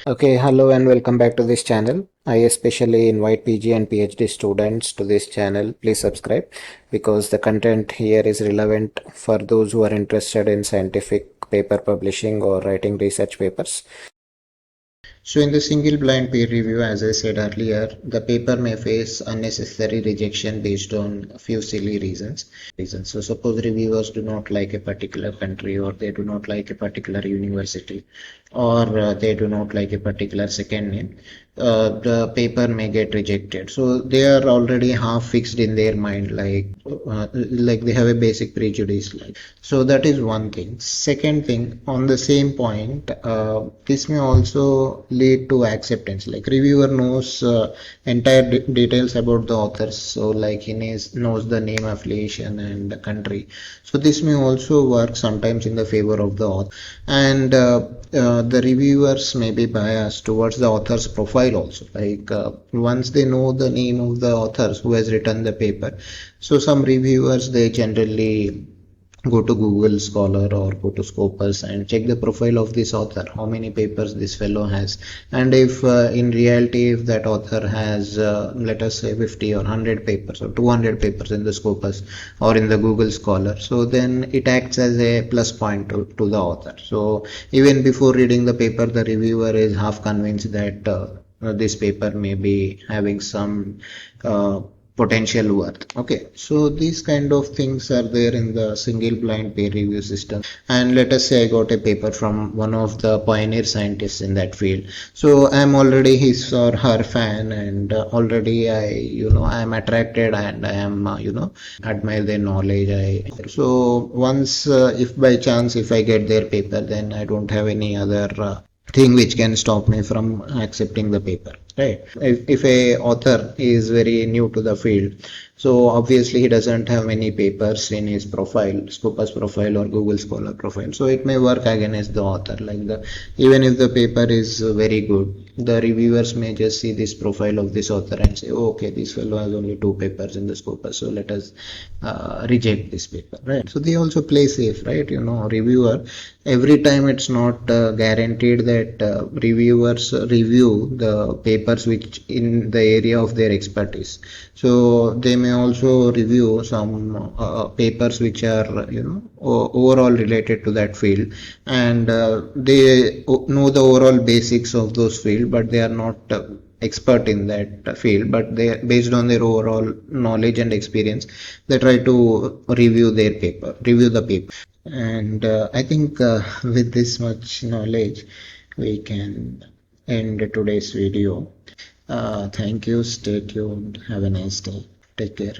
Okay, hello and welcome back to this channel. I especially invite PG and PhD students to this channel. Please subscribe because the content here is relevant for those who are interested in scientific paper publishing or writing research papers. So in the single blind peer review, as I said earlier, the paper may face unnecessary rejection based on a few silly reasons. So suppose reviewers do not like a particular country, or they do not like a particular university, or they do not like a particular second name. The paper may get rejected. So they are already half fixed in their mind, like they have a basic prejudice. So that is one thing. Second thing, on the same point, this may also lead to acceptance. Like reviewer knows entire details about the authors, so like he knows the name, affiliation, and the country. So this may also work sometimes in the favor of the author, and the reviewers may be biased towards the author's profile also. Like once they know the name of the authors who has written the paper, so some reviewers they generally go to Google Scholar or go to Scopus and check the profile of this author, how many papers this fellow has, and if in reality if that author has let us say 50 or 100 papers or 200 papers in the Scopus or in the Google Scholar, so then it acts as a plus point to the author. So even before reading the paper, the reviewer is half convinced that this paper may be having some potential worth. Okay, so these kind of things are there in the single blind peer review system. And let us say I got a paper from one of the pioneer scientists in that field, so I'm already his or her fan, and already I'm attracted, and I am admire their knowledge. So once if by chance if I get their paper, then I don't have any other thing which can stop me from accepting the paper, right? If a author is very new to the field, so obviously he doesn't have many papers in his profile, Scopus profile or Google Scholar profile, so it may work against the author. Like the even if the paper is very good, the reviewers may just see this profile of this author and say, oh, okay, this fellow has only 2 papers in the Scopus, so let us reject this paper, right? So they also play safe, right? Reviewer, every time it's not guaranteed that reviewers review the papers which in the area of their expertise. So they may also review some papers which are overall related to that field, and they know the overall basics of those field, but they are not expert in that field, but they, based on their overall knowledge and experience, they try to review the paper. And I think with this much knowledge, we can end today's video. Thank you. Stay tuned. Have a nice day. Take care.